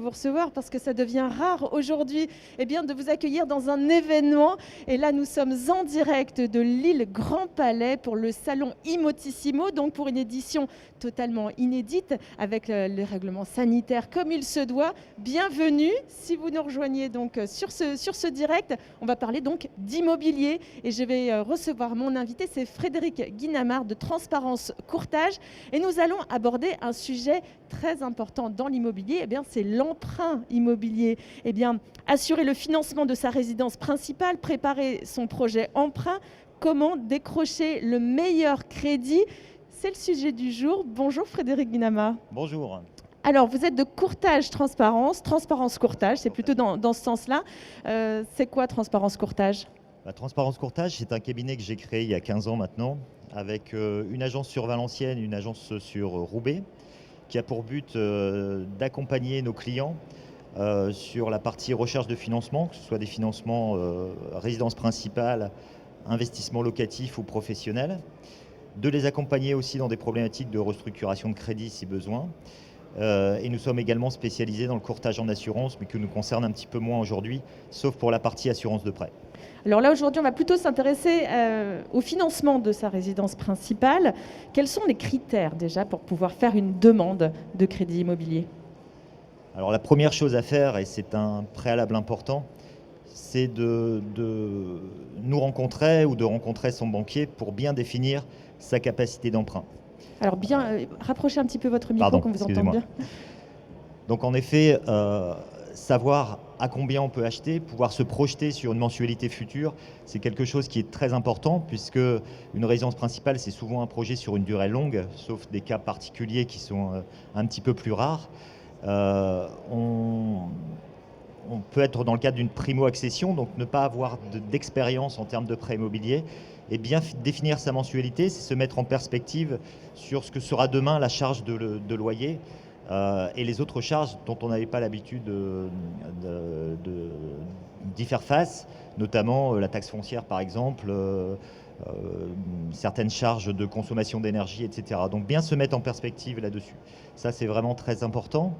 vous recevoir parce que ça devient rare aujourd'hui de vous accueillir dans un événement. Et là, nous sommes en direct de l'île Grand Palais pour le salon Imotissimo, donc pour une édition totalement inédite avec les règlements sanitaires comme il se doit. Bienvenue si vous nous rejoignez donc sur ce direct. On va parler donc d'immobilier et je vais recevoir mon invité, c'est Frédéric Guinamard de Transparence Courtage. Et nous allons aborder un sujet très important dans l'immobilier, c'est l'emprunt immobilier. Assurer le financement de sa résidence principale, préparer son projet emprunt, comment décrocher le meilleur crédit. C'est le sujet du jour. Bonjour Frédéric Guinamard. Bonjour. Alors, vous êtes de Courtage Transparence Courtage, c'est plutôt dans ce sens-là. C'est quoi Transparence Courtage ? Transparence Courtage, c'est un cabinet que j'ai créé il y a 15 ans maintenant, avec une agence sur Valenciennes, une agence sur Roubaix, qui a pour but d'accompagner nos clients sur la partie recherche de financement, que ce soit des financements résidence principale, investissement locatif ou professionnel, de les accompagner aussi dans des problématiques de restructuration de crédit si besoin. Et nous sommes également spécialisés dans le courtage en assurance, mais qui nous concerne un petit peu moins aujourd'hui, sauf pour la partie assurance de prêt. Alors là, aujourd'hui, on va plutôt s'intéresser au financement de sa résidence principale. Quels sont les critères déjà pour pouvoir faire une demande de crédit immobilier ? Alors la première chose à faire, et c'est un préalable important, c'est de nous rencontrer ou de rencontrer son banquier pour bien définir sa capacité d'emprunt. Alors rapprochez un petit peu votre micro qu'on vous entende bien. Donc en effet, savoir à combien on peut acheter, pouvoir se projeter sur une mensualité future, c'est quelque chose qui est très important puisque une résidence principale, c'est souvent un projet sur une durée longue, sauf des cas particuliers qui sont un petit peu plus rares. On peut être dans le cadre d'une primo-accession, donc ne pas avoir d'expérience en termes de prêt immobilier. Et bien définir sa mensualité, c'est se mettre en perspective sur ce que sera demain la charge de loyer et les autres charges dont on n'avait pas l'habitude d'y faire face, notamment la taxe foncière par exemple, certaines charges de consommation d'énergie, etc. Donc bien se mettre en perspective là-dessus. Ça, c'est vraiment très important.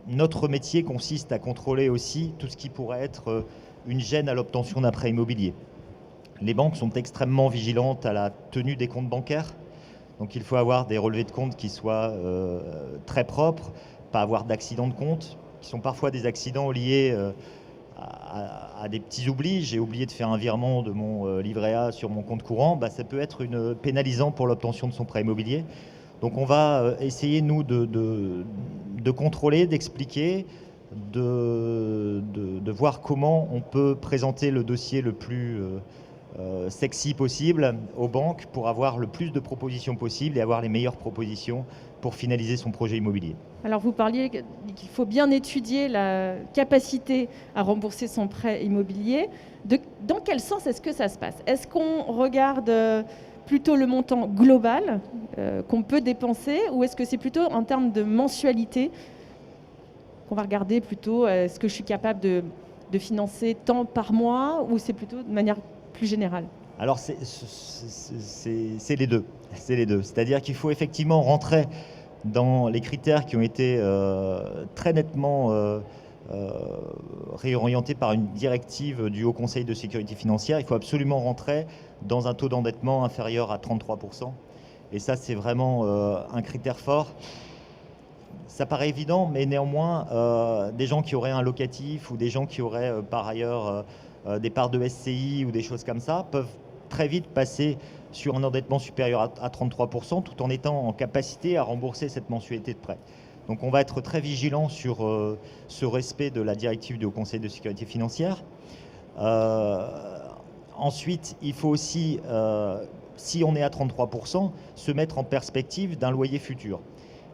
Notre métier consiste à contrôler aussi tout ce qui pourrait être une gêne à l'obtention d'un prêt immobilier. Les banques sont extrêmement vigilantes à la tenue des comptes bancaires. Donc il faut avoir des relevés de compte qui soient très propres, pas avoir d'accidents de compte, qui sont parfois des accidents liés à des petits oublis. J'ai oublié de faire un virement de mon livret A sur mon compte courant. Ça peut être pénalisant pour l'obtention de son prêt immobilier. Donc on va essayer, nous, de contrôler, d'expliquer, de voir comment on peut présenter le dossier le plus sexy possible aux banques pour avoir le plus de propositions possibles et avoir les meilleures propositions pour finaliser son projet immobilier. Alors vous parliez qu'il faut bien étudier la capacité à rembourser son prêt immobilier. Dans quel sens est-ce que ça se passe ? Est-ce qu'on regarde plutôt le montant global qu'on peut dépenser ou est-ce que c'est plutôt en termes de mensualité qu'on va regarder plutôt est-ce que je suis capable de financer tant par mois ou c'est plutôt de manière plus générale ? Alors c'est les deux. C'est les deux. C'est-à-dire qu'il faut effectivement rentrer dans les critères qui ont été très nettement réorientés par une directive du Haut Conseil de sécurité financière. Il faut absolument rentrer dans un taux d'endettement inférieur à 33%. Et ça, c'est vraiment un critère fort. Ça paraît évident, mais néanmoins, des gens qui auraient un locatif ou des gens qui auraient par ailleurs des parts de SCI ou des choses comme ça peuvent très vite passer sur un endettement supérieur à 33% tout en étant en capacité à rembourser cette mensualité de prêt. Donc on va être très vigilant sur ce respect de la directive du Haut Conseil de sécurité financière. Ensuite, il faut aussi, si on est à 33%, se mettre en perspective d'un loyer futur.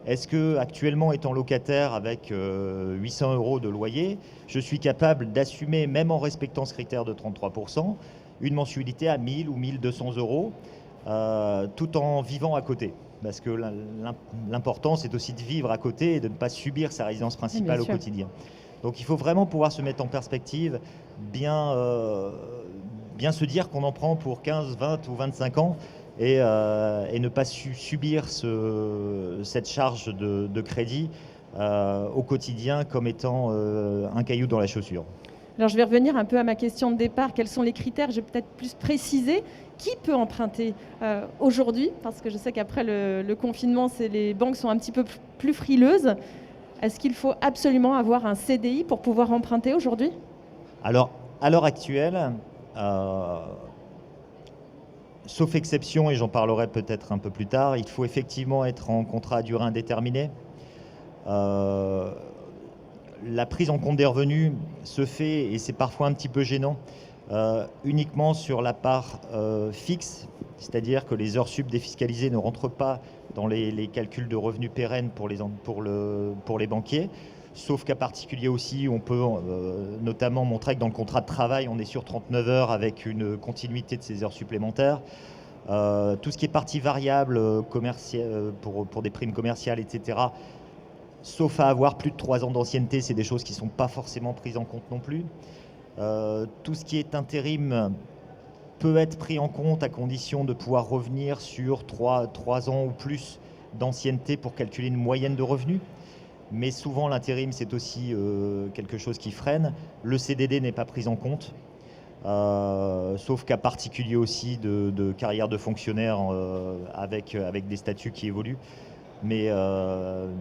Est-ce que, actuellement, étant locataire avec 800 € de loyer, je suis capable d'assumer, même en respectant ce critère de 33%, une mensualité à 1000 ou 1200 € tout en vivant à côté? Parce que l'important, c'est aussi de vivre à côté et de ne pas subir sa résidence principale au quotidien. Donc il faut vraiment pouvoir se mettre en perspective, bien se dire qu'on en prend pour 15, 20 ou 25 ans et ne pas subir cette charge de crédit au quotidien comme étant un caillou dans la chaussure. Alors je vais revenir un peu à ma question de départ. Quels sont les critères? Je vais peut-être plus préciser. Qui peut emprunter aujourd'hui? Parce que je sais qu'après le confinement, les banques sont un petit peu plus frileuses. Est-ce qu'il faut absolument avoir un CDI pour pouvoir emprunter aujourd'hui? Alors, à l'heure actuelle, sauf exception, et j'en parlerai peut-être un peu plus tard, il faut effectivement être en contrat à durée indéterminée. La prise en compte des revenus se fait, et c'est parfois un petit peu gênant, uniquement sur la part fixe, c'est-à-dire que les heures sup défiscalisées ne rentrent pas dans les calculs de revenus pérennes pour les banquiers, sauf cas particulier aussi, on peut notamment montrer que dans le contrat de travail, on est sur 39 heures avec une continuité de ces heures supplémentaires. Tout ce qui est partie variable pour des primes commerciales, etc., sauf à avoir plus de 3 ans d'ancienneté, c'est des choses qui ne sont pas forcément prises en compte non plus. Tout ce qui est intérim peut être pris en compte à condition de pouvoir revenir sur 3 ans ou plus d'ancienneté pour calculer une moyenne de revenus. Mais souvent, l'intérim, c'est aussi quelque chose qui freine. Le CDD n'est pas pris en compte, sauf cas particulier aussi de carrière de fonctionnaire avec des statuts qui évoluent. Mais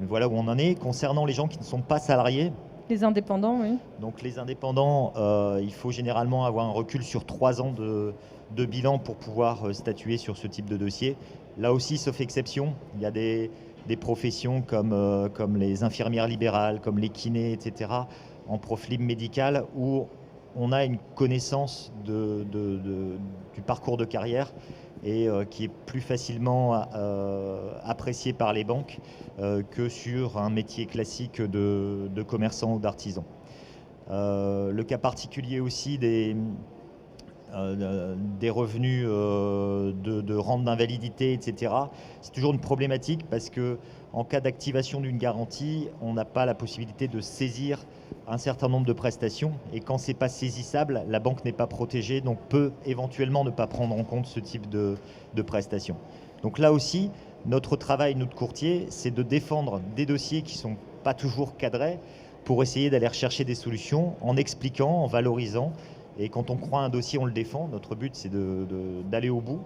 voilà où on en est. Concernant les gens qui ne sont pas salariés, les indépendants, oui. Donc les indépendants, il faut généralement avoir un recul sur 3 ans de bilan pour pouvoir statuer sur ce type de dossier. Là aussi, sauf exception, il y a des professions comme les infirmières libérales, comme les kinés, etc., en profil médical, où on a une connaissance du parcours de carrière et qui est plus facilement apprécié par les banques que sur un métier classique de commerçant ou d'artisan. Le cas particulier aussi des revenus de rente d'invalidité, etc., c'est toujours une problématique parce qu'en cas d'activation d'une garantie, on n'a pas la possibilité de saisir un certain nombre de prestations, et quand ce n'est pas saisissable, la banque n'est pas protégée, donc peut éventuellement ne pas prendre en compte ce type de prestations. Donc là aussi, notre travail, nous de courtiers, c'est de défendre des dossiers qui ne sont pas toujours cadrés pour essayer d'aller rechercher des solutions en expliquant, en valorisant. Et quand on croit à un dossier, on le défend. Notre but, c'est d'aller au bout.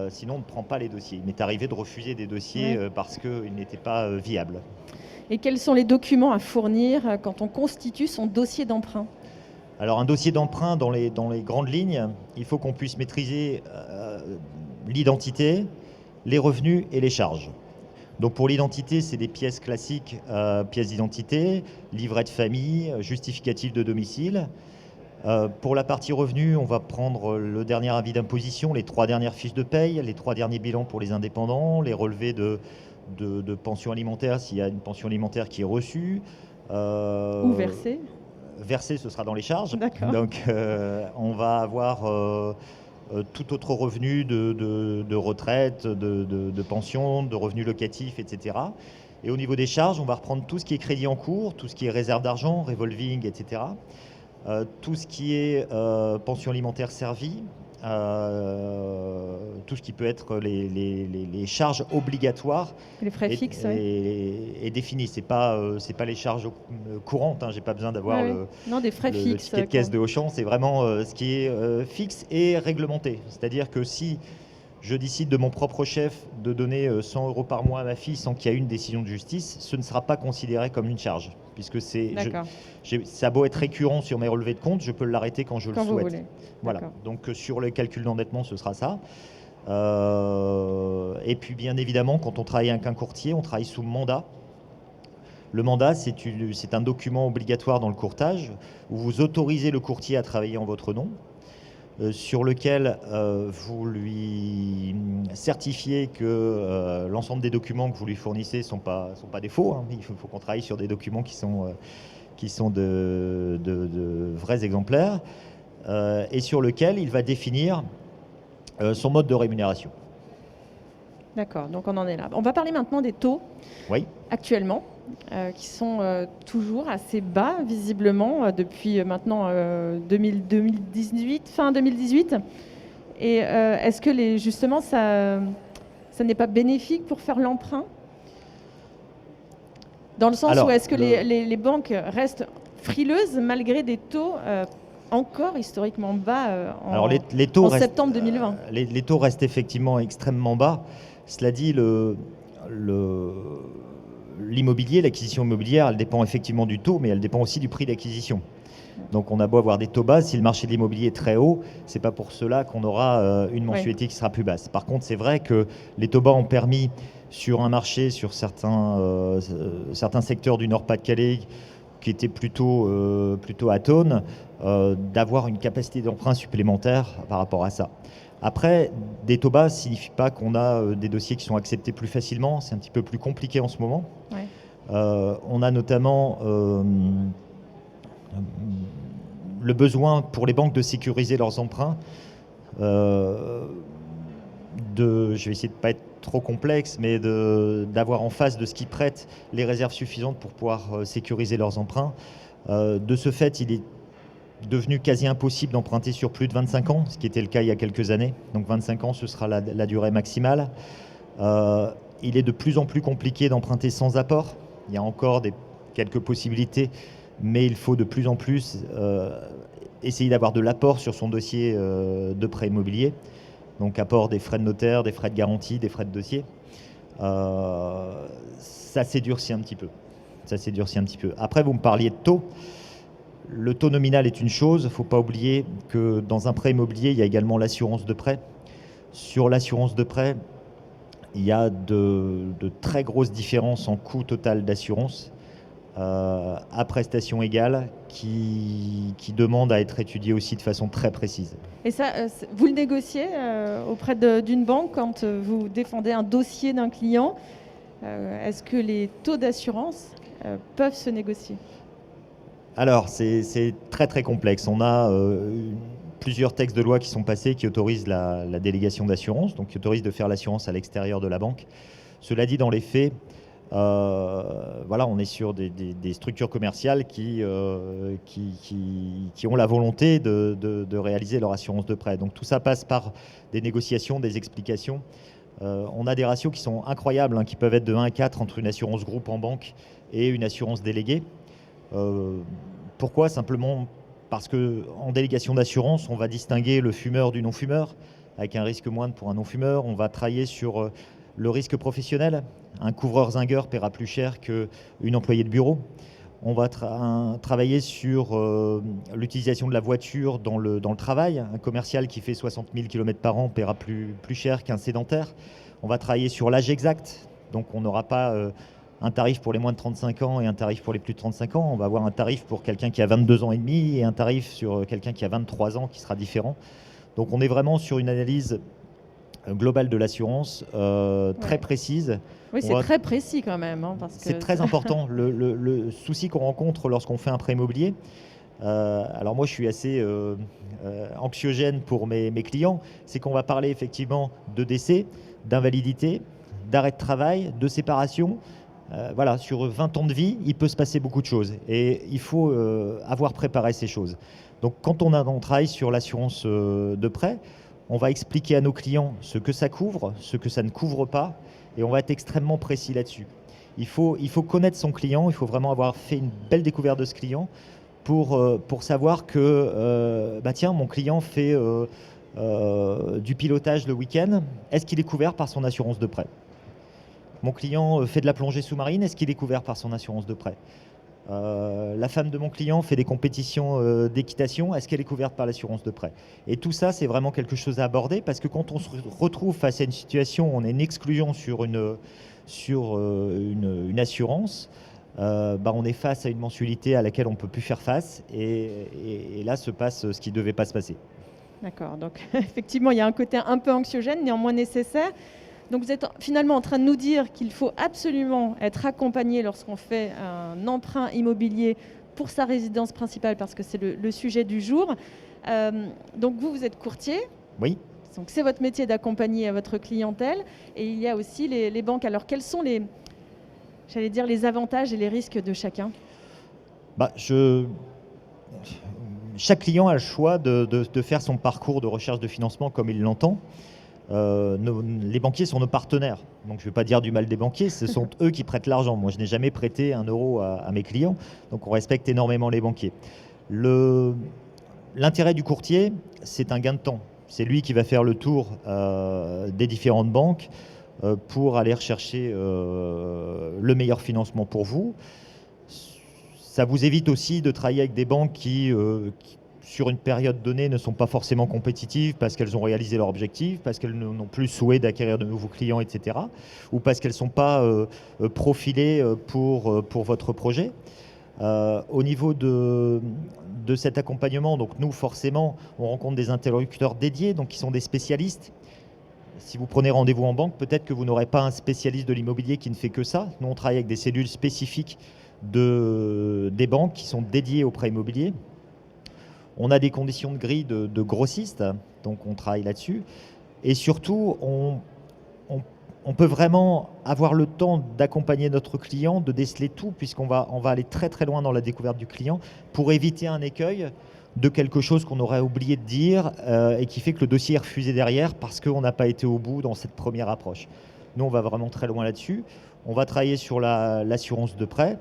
Sinon, on ne prend pas les dossiers. Il m'est arrivé de refuser des dossiers parce qu'ils n'étaient pas viables. Et quels sont les documents à fournir quand on constitue son dossier d'emprunt? Alors, un dossier d'emprunt, dans les grandes lignes, il faut qu'on puisse maîtriser l'identité, les revenus et les charges. Donc pour l'identité, c'est des pièces classiques, pièces d'identité, livret de famille, justificatif de domicile. Pour la partie revenus, on va prendre le dernier avis d'imposition, les 3 dernières fiches de paye, les 3 derniers bilans pour les indépendants, les relevés de pension alimentaire s'il y a une pension alimentaire qui est reçue. Ou versée. Versée, ce sera dans les charges. D'accord. Donc on va avoir tout autre revenu de retraite, de pension, de revenus locatifs, etc. Et au niveau des charges, on va reprendre tout ce qui est crédit en cours, tout ce qui est réserve d'argent, revolving, etc. Tout ce qui est pension alimentaire servie, tout ce qui peut être les charges obligatoires. Les frais fixes, et définies. C'est pas les charges courantes, hein, j'ai pas besoin d'avoir des frais fixes, le ticket de caisse de Auchan, c'est vraiment ce qui est fixe et réglementé. C'est-à-dire que si je décide de mon propre chef de donner 100 € par mois à ma fille sans qu'il y ait une décision de justice, ce ne sera pas considéré comme une charge, puisque ça a beau être récurrent sur mes relevés de compte, je peux l'arrêter quand je le souhaite. Vous voulez. Voilà. Donc sur le calcul d'endettement, ce sera ça. Et puis bien évidemment, quand on travaille avec un courtier, on travaille sous mandat. Le mandat, c'est un document obligatoire dans le courtage où vous autorisez le courtier à travailler en votre nom. Sur lequel vous lui certifiez que l'ensemble des documents que vous lui fournissez ne sont pas des faux. Hein. Il faut qu'on travaille sur des documents qui sont de vrais exemplaires, et sur lequel il va définir son mode de rémunération. D'accord, donc on en est là. On va parler maintenant des taux actuellement, qui sont toujours assez bas, visiblement, depuis maintenant 2018, fin 2018. Et est-ce que justement, ça n'est pas bénéfique pour faire l'emprunt? Dans le sens Alors, où est-ce que les banques restent frileuses malgré des taux encore historiquement bas Alors les taux en restent, septembre 2020. les taux restent effectivement extrêmement bas. Cela dit, l'immobilier, l'acquisition immobilière, elle dépend effectivement du taux, mais elle dépend aussi du prix d'acquisition. Donc on a beau avoir des taux bas, si le marché de l'immobilier est très haut, c'est pas pour cela qu'on aura une mensualité qui sera plus basse. Par contre, c'est vrai que les taux bas ont permis sur un marché, sur certains secteurs du Nord-Pas-de-Calais qui étaient plutôt atones, d'avoir une capacité d'emprunt supplémentaire par rapport à ça. Après, des taux bas ne signifie pas qu'on a des dossiers qui sont acceptés plus facilement. C'est un petit peu plus compliqué en ce moment. Ouais. On a notamment le besoin pour les banques de sécuriser leurs emprunts. Je vais essayer de ne pas être trop complexe, mais d'avoir en face de ce qu'ils prêtent les réserves suffisantes pour pouvoir sécuriser leurs emprunts. De ce fait, il est devenu quasi impossible d'emprunter sur plus de 25 ans, ce qui était le cas il y a quelques années. Donc 25 ans, ce sera la durée maximale. Il est de plus en plus compliqué d'emprunter sans apport. Il y a encore quelques possibilités, mais il faut de plus en plus essayer d'avoir de l'apport sur son dossier de prêt immobilier. Donc apport des frais de notaire, des frais de garantie, des frais de dossier. Ça s'édurcit un petit peu. Après, vous me parliez de taux. Le taux nominal est une chose. Il ne faut pas oublier que dans un prêt immobilier, il y a également l'assurance de prêt. Sur l'assurance de prêt, il y a de très grosses différences en coût total d'assurance à prestations égales qui demandent à être étudiées aussi de façon très précise. Et ça, vous le négociez auprès d'une banque quand vous défendez un dossier d'un client. Est-ce que les taux d'assurance peuvent se négocier ? Alors, c'est très très complexe. On a plusieurs textes de loi qui sont passés qui autorisent la délégation d'assurance, donc qui autorisent de faire l'assurance à l'extérieur de la banque. Cela dit, dans les faits, on est sur des structures commerciales qui ont la volonté de réaliser leur assurance de prêt. Donc tout ça passe par des négociations, des explications. On a des ratios qui sont incroyables, qui peuvent être de 1 à 4 entre une assurance groupe en banque et une assurance déléguée. Pourquoi ? Simplement parce qu'en délégation d'assurance, on va distinguer le fumeur du non-fumeur, avec un risque moindre pour un non-fumeur. On va travailler sur le risque professionnel. Un couvreur zingueur paiera plus cher qu'une employée de bureau. On va travailler sur l'utilisation de la voiture dans le travail. Un commercial qui fait 60 000 km par an paiera plus cher qu'un sédentaire. On va travailler sur l'âge exact. Donc on n'aura pas un tarif pour les moins de 35 ans et un tarif pour les plus de 35 ans. On va avoir un tarif pour quelqu'un qui a 22 ans et demi et un tarif sur quelqu'un qui a 23 ans qui sera différent. Donc on est vraiment sur une analyse globale de l'assurance, très précise. Oui, c'est très précis quand même. C'est très important. Le souci qu'on rencontre lorsqu'on fait un prêt immobilier, alors moi je suis assez anxiogène pour mes clients, c'est qu'on va parler effectivement de décès, d'invalidité, d'arrêt de travail, de séparation. Sur 20 ans de vie, il peut se passer beaucoup de choses et il faut avoir préparé ces choses. Donc quand on travaille sur l'assurance de prêt, on va expliquer à nos clients ce que ça couvre, ce que ça ne couvre pas, et on va être extrêmement précis là-dessus. Il faut connaître son client, il faut vraiment avoir fait une belle découverte de ce client pour savoir que, mon client fait du pilotage le week-end, est-ce qu'il est couvert par son assurance de prêt ? Mon client fait de la plongée sous-marine, est-ce qu'il est couvert par son assurance de prêt ? La femme de mon client fait des compétitions d'équitation, est-ce qu'elle est couverte par l'assurance de prêt ? Et tout ça, c'est vraiment quelque chose à aborder parce que quand on se retrouve face à une situation où on a une exclusion sur une assurance, on est face à une mensualité à laquelle on ne peut plus faire face et là se passe ce qui ne devait pas se passer. D'accord, donc effectivement, il y a un côté un peu anxiogène, néanmoins nécessaire. Donc vous êtes finalement en train de nous dire qu'il faut absolument être accompagné lorsqu'on fait un emprunt immobilier pour sa résidence principale, parce que c'est le sujet du jour. Donc vous êtes courtier. Oui. Donc c'est votre métier d'accompagner votre clientèle. Et il y a aussi les banques. Alors quels sont les avantages et les risques de chacun ? Chaque client a le choix de faire son parcours de recherche de financement comme il l'entend. les banquiers sont nos partenaires. Donc je ne vais pas dire du mal des banquiers, ce sont eux qui prêtent l'argent. Moi, je n'ai jamais prêté 1 euro à mes clients, donc on respecte énormément les banquiers. L'intérêt du courtier, c'est un gain de temps. C'est lui qui va faire le tour des différentes banques pour aller rechercher le meilleur financement pour vous. Ça vous évite aussi de travailler avec des banques qui sur une période donnée, ne sont pas forcément compétitives parce qu'elles ont réalisé leur objectif, parce qu'elles n'ont plus souhait d'acquérir de nouveaux clients, etc. Ou parce qu'elles ne sont pas profilées pour votre projet. Au niveau de cet accompagnement, donc nous, forcément, on rencontre des interlocuteurs dédiés, donc qui sont des spécialistes. Si vous prenez rendez-vous en banque, peut-être que vous n'aurez pas un spécialiste de l'immobilier qui ne fait que ça. Nous, on travaille avec des cellules spécifiques des banques qui sont dédiées au prêt immobilier. On a des conditions de grille de grossistes, donc on travaille là-dessus. Et surtout, on peut vraiment avoir le temps d'accompagner notre client, de déceler tout, puisqu'on va aller très très loin dans la découverte du client pour éviter un écueil de quelque chose qu'on aurait oublié de dire et qui fait que le dossier est refusé derrière parce qu'on n'a pas été au bout dans cette première approche. Nous, on va vraiment très loin là-dessus. On va travailler sur l'assurance de prêt.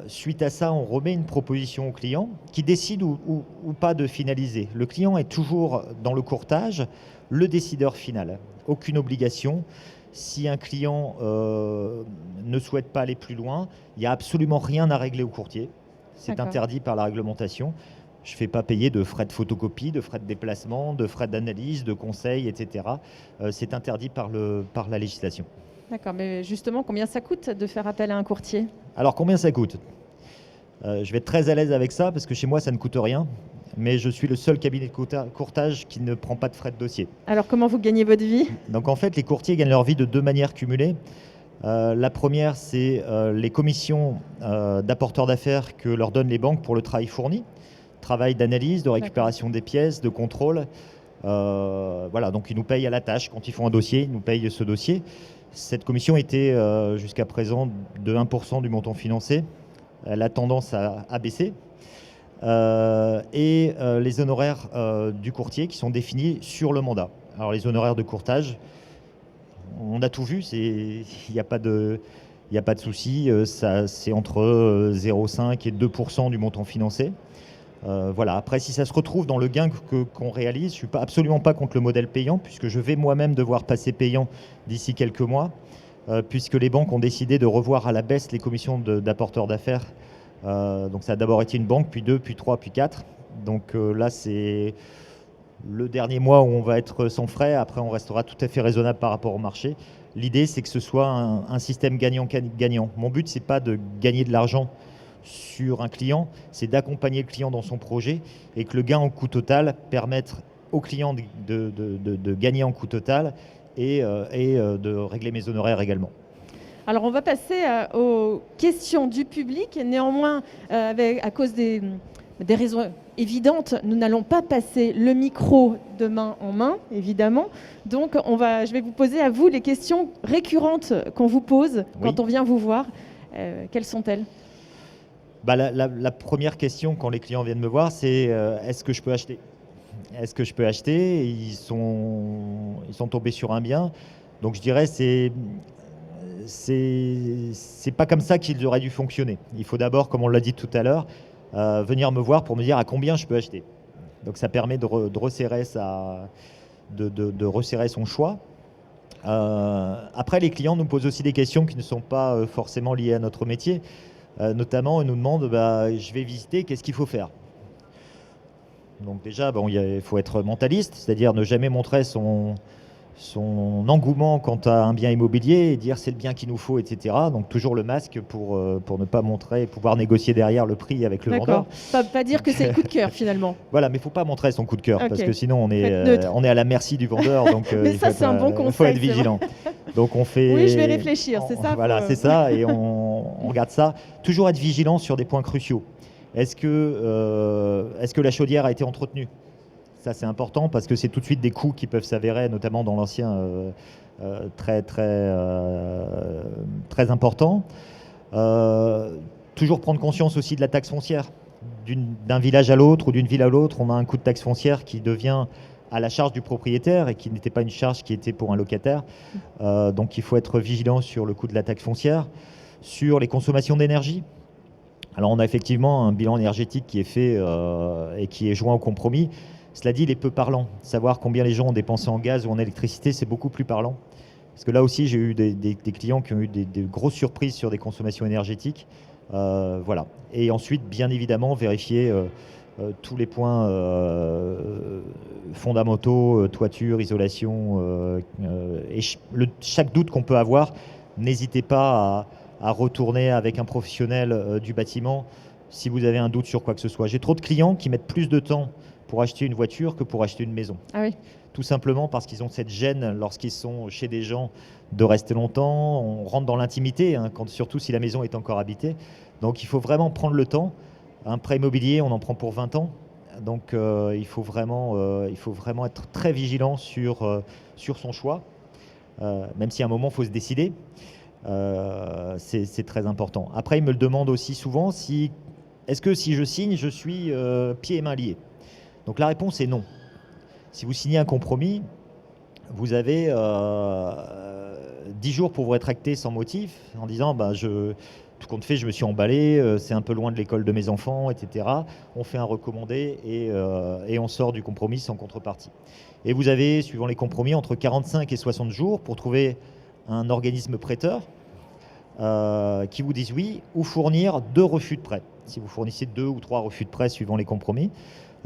Suite à ça, on remet une proposition au client qui décide ou pas de finaliser. Le client est toujours dans le courtage, le décideur final. Aucune obligation. Si un client ne souhaite pas aller plus loin, il n'y a absolument rien à régler au courtier. C'est interdit par la réglementation. Je ne fais pas payer de frais de photocopie, de frais de déplacement, de frais d'analyse, de conseil, etc. C'est interdit par la législation. D'accord, mais justement, combien ça coûte de faire appel à un courtier ? Alors, combien ça coûte ? Je vais être très à l'aise avec ça, parce que chez moi, ça ne coûte rien. Mais je suis le seul cabinet de courtage qui ne prend pas de frais de dossier. Alors, comment vous gagnez votre vie ? Donc, en fait, les courtiers gagnent leur vie de 2 manières cumulées. La première, c'est les commissions d'apporteurs d'affaires que leur donnent les banques pour le travail fourni. Travail d'analyse, de récupération des pièces, de contrôle. Voilà, donc ils nous payent à la tâche. Quand ils font un dossier, ils nous payent ce dossier. Cette commission était jusqu'à présent de 1% du montant financé. Elle a tendance à baisser. Et les honoraires du courtier qui sont définis sur le mandat. Alors les honoraires de courtage, on a tout vu, il n'y a pas de souci. C'est entre 0,5 et 2% du montant financé. Voilà. Après, si ça se retrouve dans le gain qu'on réalise, je ne suis absolument pas contre le modèle payant, puisque je vais moi-même devoir passer payant d'ici quelques mois, puisque les banques ont décidé de revoir à la baisse les commissions d'apporteurs d'affaires. Donc ça a d'abord été une banque, puis 2, puis 3, puis 4. Donc là, c'est le dernier mois où on va être sans frais. Après, on restera tout à fait raisonnable par rapport au marché. L'idée, c'est que ce soit un système gagnant-gagnant. Mon but, ce n'est pas de gagner de l'argent sur un client, c'est d'accompagner le client dans son projet et que le gain en coût total permette au client de gagner en coût total et de régler mes honoraires également. Alors on va passer aux questions du public. Néanmoins, à cause des raisons évidentes, nous n'allons pas passer le micro de main en main, évidemment. Donc je vais vous poser à vous les questions récurrentes qu'on vous pose quand on vient vous voir. Quelles sont-elles ? La première question quand les clients viennent me voir, c'est est-ce que je peux acheter ? Est-ce que je peux acheter ? Ils sont tombés sur un bien. Donc je dirais c'est pas comme ça qu'ils auraient dû fonctionner. Il faut d'abord, comme on l'a dit tout à l'heure, venir me voir pour me dire à combien je peux acheter. Donc ça permet de resserrer son choix. Après, les clients nous posent aussi des questions qui ne sont pas forcément liées à notre métier. Notamment, ils nous demandent je vais visiter, qu'est-ce qu'il faut faire ? Donc déjà, il faut être mentaliste, c'est-à-dire ne jamais montrer son engouement quant à un bien immobilier et dire c'est le bien qu'il nous faut, etc. Donc toujours le masque pour ne pas montrer et pouvoir négocier derrière le prix avec le vendeur. Pas dire que c'est le coup de cœur finalement. Voilà, mais il ne faut pas montrer son coup de cœur parce que sinon on est à la merci du vendeur. Donc mais ça, c'est un bon conseil. Il faut être vigilant. Donc on fait. Oui, je vais réfléchir, c'est ça. Voilà, c'est ça, et on regarde ça. Toujours être vigilant sur des points cruciaux. Est-ce que la chaudière a été entretenue ? Ça, c'est important parce que c'est tout de suite des coûts qui peuvent s'avérer, notamment dans l'ancien, très important. Toujours prendre conscience aussi de la taxe foncière. D'un village à l'autre ou d'une ville à l'autre, on a un coût de taxe foncière qui devient à la charge du propriétaire et qui n'était pas une charge qui était pour un locataire. Donc il faut être vigilant sur le coût de la taxe foncière, sur les consommations d'énergie. Alors on a effectivement un bilan énergétique qui est fait et qui est joint au compromis. Cela dit, il est peu parlant. Savoir combien les gens ont dépensé en gaz ou en électricité, c'est beaucoup plus parlant. Parce que là aussi, j'ai eu des clients qui ont eu des grosses surprises sur des consommations énergétiques. Voilà. Et ensuite, bien évidemment, vérifier tous les points fondamentaux, toiture, isolation. Et chaque doute qu'on peut avoir, n'hésitez pas à retourner avec un professionnel du bâtiment si vous avez un doute sur quoi que ce soit. J'ai trop de clients qui mettent plus de temps pour acheter une voiture que pour acheter une maison. Ah oui. Tout simplement parce qu'ils ont cette gêne lorsqu'ils sont chez des gens de rester longtemps. On rentre dans l'intimité, hein, surtout si la maison est encore habitée. Donc il faut vraiment prendre le temps. Un prêt immobilier, on en prend pour 20 ans. Donc il faut vraiment être très vigilant sur son choix. Même si à un moment, il faut se décider. C'est très important. Après, ils me le demandent aussi souvent, est-ce que si je signe, je suis pieds et mains liés? Donc la réponse est non. Si vous signez un compromis, vous avez 10 jours pour vous rétracter sans motif, en disant tout compte fait, je me suis emballé, c'est un peu loin de l'école de mes enfants, etc. On fait un recommandé et on sort du compromis sans contrepartie. Et vous avez, suivant les compromis, entre 45 et 60 jours pour trouver un organisme prêteur qui vous dise oui, ou fournir 2 refus de prêt. Si vous fournissez 2 ou 3 refus de prêt suivant les compromis,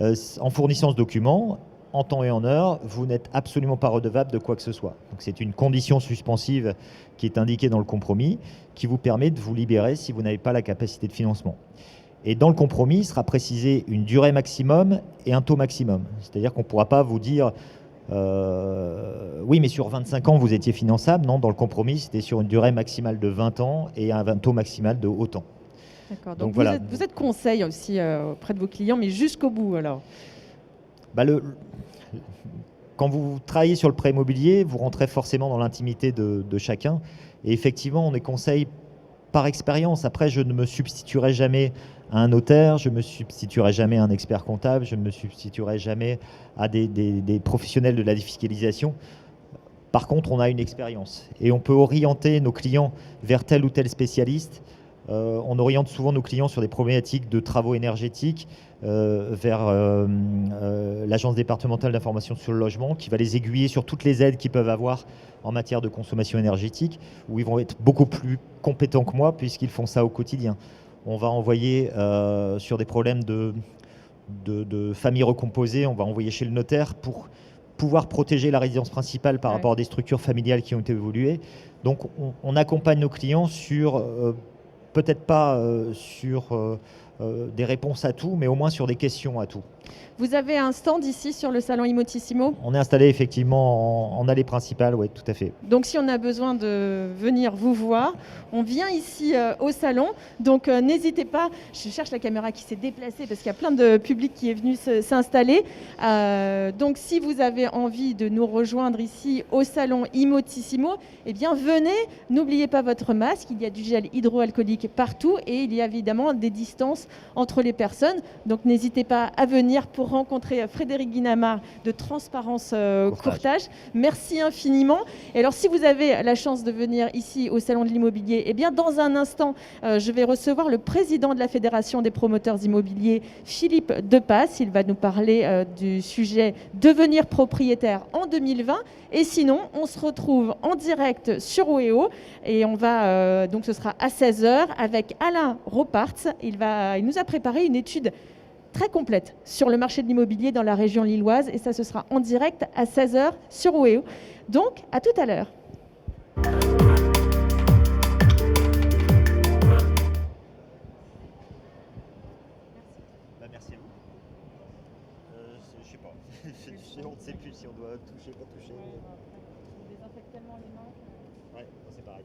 en fournissant ce document, en temps et en heure, vous n'êtes absolument pas redevable de quoi que ce soit. Donc c'est une condition suspensive qui est indiquée dans le compromis, qui vous permet de vous libérer si vous n'avez pas la capacité de financement. Et dans le compromis, il sera précisé une durée maximum et un taux maximum. C'est-à-dire qu'on ne pourra pas vous dire oui, mais sur 25 ans, vous étiez finançable. Non, dans le compromis, c'était sur une durée maximale de 20 ans et un taux maximal de autant. D'accord. Donc voilà. Vous êtes conseil aussi auprès de vos clients, mais jusqu'au bout alors. Quand vous travaillez sur le prêt immobilier, vous rentrez forcément dans l'intimité de chacun. Et effectivement, on est conseil par expérience. Après, je ne me substituerai jamais à un notaire, je ne me substituerai jamais à un expert comptable, je ne me substituerai jamais à des professionnels de la défiscalisation. Par contre, on a une expérience et on peut orienter nos clients vers tel ou tel spécialiste. On oriente souvent nos clients sur des problématiques de travaux énergétiques vers l'agence départementale d'information sur le logement qui va les aiguiller sur toutes les aides qu'ils peuvent avoir en matière de consommation énergétique, où ils vont être beaucoup plus compétents que moi puisqu'ils font ça au quotidien. On va envoyer sur des problèmes de familles recomposées, on va envoyer chez le notaire pour pouvoir protéger la résidence principale par rapport à des structures familiales qui ont été évoluées. Donc on accompagne nos clients sur... peut-être pas sur des réponses à tout, mais au moins sur des questions à tout. Vous avez un stand ici sur le salon Imotissimo? On est installé effectivement en allée principale, oui, tout à fait. Donc si on a besoin de venir vous voir, on vient ici au salon. Donc n'hésitez pas, je cherche la caméra qui s'est déplacée parce qu'il y a plein de public qui est venu s'installer. Donc si vous avez envie de nous rejoindre ici au salon Imotissimo, eh bien venez, n'oubliez pas votre masque, il y a du gel hydroalcoolique partout et il y a évidemment des distances entre les personnes. Donc n'hésitez pas à venir pour rencontrer Frédéric Guinamard de Transparence Courtage. Merci infiniment. Et alors si vous avez la chance de venir ici au salon de l'immobilier, eh bien dans un instant, je vais recevoir le président de la Fédération des promoteurs immobiliers, Philippe Depasse. Il va nous parler du sujet devenir propriétaire en 2020. Et sinon, on se retrouve en direct sur OEO et on va donc ce sera à 16h avec Alain Roparts. Il nous a préparé une étude très complète sur le marché de l'immobilier dans la région lilloise et ça ce sera en direct à 16h sur OEO. Donc à tout à l'heure. Merci à vous. Je sais pas. On ne sait plus si on doit toucher, pas toucher. On désinfecte tellement les mains. Ouais, c'est pareil.